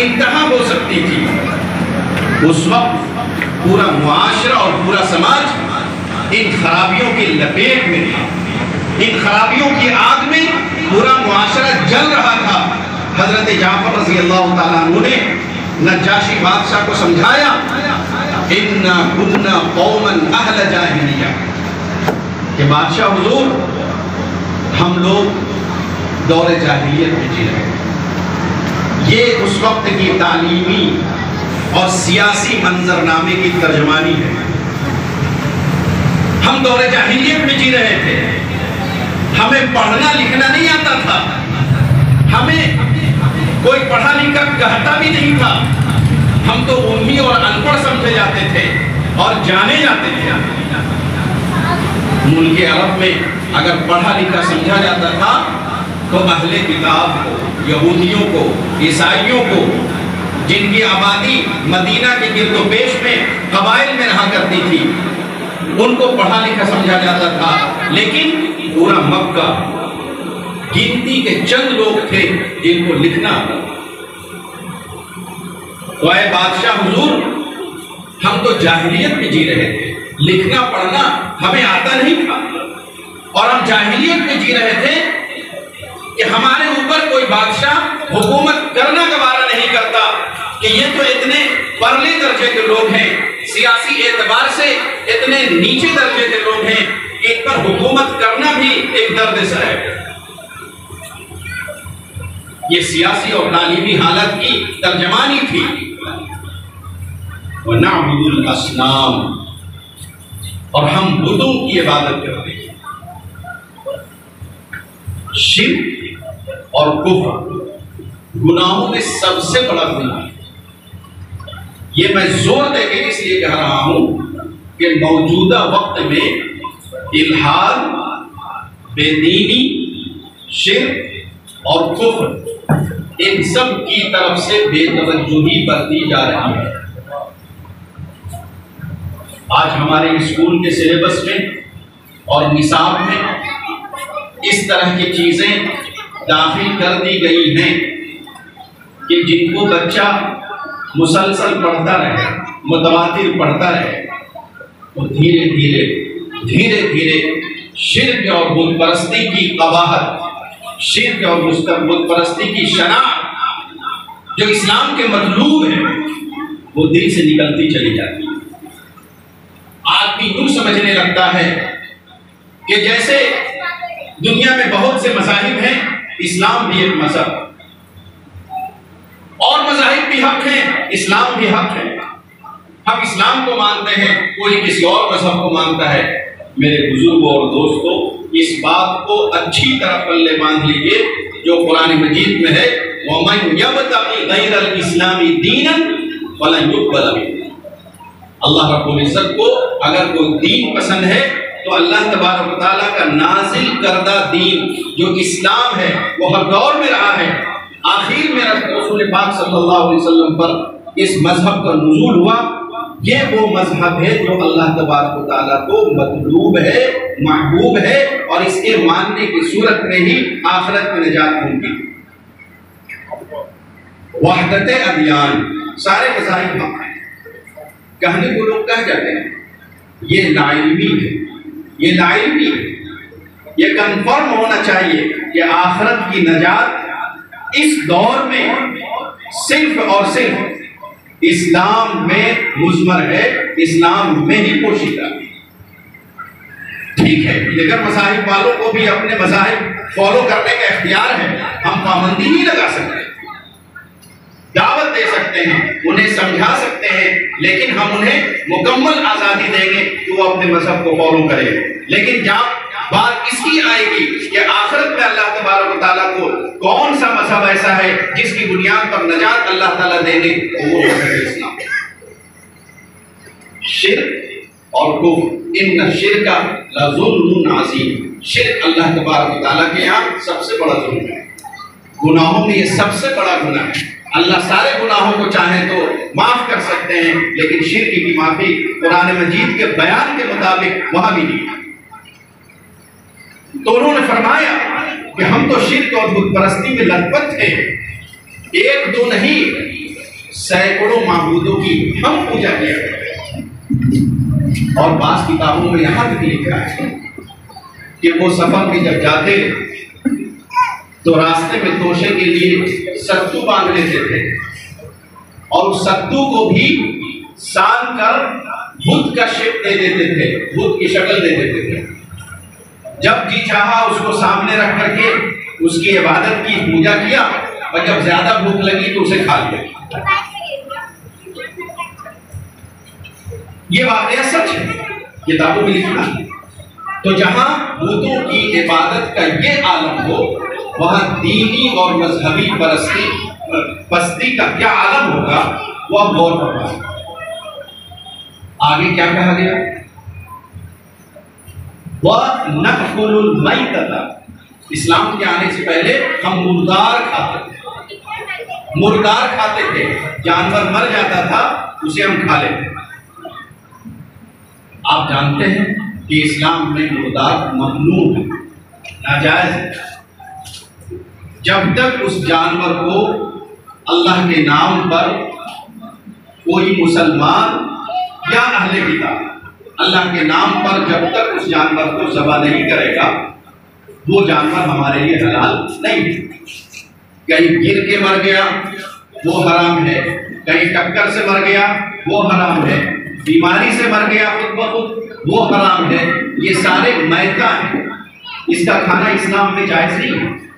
انتہا ہو سکتی تھی، اس وقت پورا معاشرہ اور پورا سماج ان خرابیوں کی لپیٹ میں تھا، ان خرابیوں کی آگ میں پورا معاشرہ جل رہا تھا۔ حضرت جعفر رضی اللہ تعالیٰ عنہ نے نجاشی بادشاہ کو سمجھایا، اِنَّا كُنَّا قَوْمًا أَهْلَ جَاهِلِيَّةٍ، کہ بادشاہ حضور ہم لوگ دور جاہلیت میں جی رہے ہیں۔ یہ اس وقت کی تعلیمی اور سیاسی منظرنامے کی ترجمانی ہے۔ ہم دور جاہلیت میں جی رہے تھے، ہمیں پڑھنا لکھنا نہیں آتا تھا، ہمیں کوئی پڑھا لکھا کہتا بھی نہیں تھا، ہم تو امی اور ان پڑھ سمجھے جاتے تھے اور جانے جاتے تھے۔ ملک عرب میں اگر پڑھا لکھا سمجھا جاتا تھا تو اہل کتاب کو، یہودیوں کو، عیسائیوں کو، جن کی آبادی مدینہ کے گرد و پیش میں قبائل میں رہا کرتی تھی، ان کو پڑھا لکھا سمجھا جاتا تھا۔ لیکن پورا مکہ گنتی کے چند لوگ تھے جن کو لکھنا آتا تھا۔ تو اے بادشاہ حضور ہم تو جاہلیت میں جی رہے تھے، لکھنا پڑھنا ہمیں آتا نہیں تھا، اور ہم جاہلیت میں جی رہے تھے کہ ہمارے اوپر کوئی بادشاہ حکومت کرنا گوارا نہیں کرتا، کہ یہ تو اتنے پرلے درجے کے لوگ ہیں، سیاسی اعتبار سے اتنے نیچے درجے کے لوگ ہیں کہ ان پر حکومت کرنا بھی ایک درد سر ہے۔ یہ سیاسی اور تعلیمی حالت کی ترجمانی تھی۔ وَنَعْبُدُ الْأَصْنَامَ، اور ہم بتوں کی عبادت کرتے ہیں۔ شرک اور کفر گناہوں میں سب سے بڑا گناہ ہے۔ یہ میں زور دے کے اس لیے کہہ رہا ہوں کہ موجودہ وقت میں الحاد، بے دینی، شرک اور کفر ان سب کی طرف سے بے توجہی برتی جا رہی ہے۔ آج ہمارے اسکول کے سلیبس میں اور نصاب میں اس طرح کی چیزیں داخل کر دی گئی ہیں کہ جن کو بچہ مسلسل پڑھتا رہے، متواتر پڑھتا رہے، تو دھیرے دھیرے شرک اور بت پرستی کی قباحت، شرک اور بت پرستی کی شناخت جو اسلام کے مطلوب ہے وہ دل سے نکلتی چلی جاتی ہے۔ آدمی یوں سمجھنے لگتا ہے کہ جیسے دنیا میں بہت سے مذاہب ہیں، اسلام بھی ایک مذہب، اور مذاہب بھی حق ہیں، اسلام بھی حق ہے۔ ہم اسلام کو مانتے ہیں، کوئی کسی اور مذہب کو مانتا ہے۔ میرے بزرگوں اور دوستوں، اس بات کو اچھی طرح پلے باندھ لیجئے جو قرآن مجید میں ہے، وَمَنْ يَبْتَغِ غَيْرَ الْإِسْلَامِ دِينًا فَلَنْ يُقْبَلَ مِنْهُ۔ اللہ رب العزت کو اگر کوئی دین پسند ہے تو اللہ تبارک و تعالیٰ کا نازل کردہ دین جو اسلام ہے وہ ہر دور میں رہا ہے۔ آخر میں رسول پاک صلی اللہ علیہ وسلم پر اس مذہب کا نزول ہوا۔ یہ وہ مذہب ہے جو اللہ تبارک و تعالیٰ کو مطلوب ہے، محبوب ہے، اور اس کے ماننے کی صورت میں ہی آخرت میں نجات ممکن ہے۔ وحدت ادیان، سارے مذاہب حق ہیں۔ کہنے کو لوگ کہہ جاتے ہیں یہ لاعلمی ہے، یہ لاعلمی ہے۔ یہ کنفرم ہونا چاہیے کہ آخرت کی نجات اس دور میں صرف اور صرف اسلام میں مضمر ہے، اسلام میں ہی پوشیدہ ہے۔ ٹھیک ہے، لیکن مذاہب والوں کو بھی اپنے مذاہب فالو کرنے کا اختیار ہے، ہم پابندی نہیں لگا سکتے، دعوت دے سکتے ہیں، انہیں سمجھا سکتے ہیں، لیکن ہم انہیں مکمل آزادی دیں گے کہ وہ اپنے مذہب کو فالو کرے۔ لیکن جب بات اس کی آئے گی کہ آخرت میں اللہ تبارک و تعالیٰ کو کون سا مذہب ایسا ہے جس کی بنیاد پر نجات اللہ تعالیٰ دیں گے، تو وہ مذہب اسلام۔ شرک اور کفر، ان شرک لظلم عظیم، شرک اللہ تبارک و تعالیٰ کے یہاں سب سے بڑا ظلم ہے۔ گناہوں میں یہ سب سے بڑا گناہ ہے۔ اللہ سارے گناہوں کو چاہیں تو معاف کر سکتے ہیں، لیکن شرک کی معافی قرآن مجید کے بیان کے مطابق وہاں بھی نہیں ہے۔ تو انہوں نے فرمایا کہ ہم تو شرک اور بت پرستی میں لت پت تھے، ایک دو نہیں سینکڑوں معبودوں کی ہم پوجا کیا کرتے ہیں۔ اور بعض کتابوں میں یہاں تک لکھا ہے کہ وہ سفر میں جب جاتے تو راستے میں توشے کے لیے ستو باندھ لیتے تھے اور اس ستو کو بھی سان کر بت کا شیپ دے دیتے تھے، بت کی شکل دے دیتے تھے۔ جب جی چاہا اس کو سامنے رکھ کر کے اس کی عبادت کی، پوجا کیا، اور جب زیادہ بھوک لگی تو اسے کھا لیا۔ یہ واقعہ سچ ہے، کتابوں میں لکھا ہے۔ تو جہاں بتوں کی عبادت کا یہ عالم ہو، وہاں دینی اور مذہبی پستی کا کیا عالم ہوگا، وہ اب غور فرمائیں۔ آگے کیا کہا گیا؟ وَنَأْكُلُ الْمَيْتَةَ، اسلام کے آنے سے پہلے ہم مردار کھاتے تھے، مردار کھاتے تھے، جانور مر جاتا تھا اسے ہم کھا لیتے۔ آپ جانتے ہیں کہ اسلام میں مردار ممنوع ہے، ناجائز ہے۔ جب تک اس جانور کو اللہ کے نام پر کوئی مسلمان یا اہل کتاب اللہ کے نام پر جب تک اس جانور کو ذبح نہیں کرے گا، وہ جانور ہمارے لیے حلال نہیں ہے۔ کہیں گر کے مر گیا وہ حرام ہے، کہیں ٹکر سے مر گیا وہ حرام ہے، بیماری سے مر گیا خود بخود وہ حرام ہے۔ یہ سارے میتہ ہیں، اس کا کھانا اسلام میں جائز نہیں ہے۔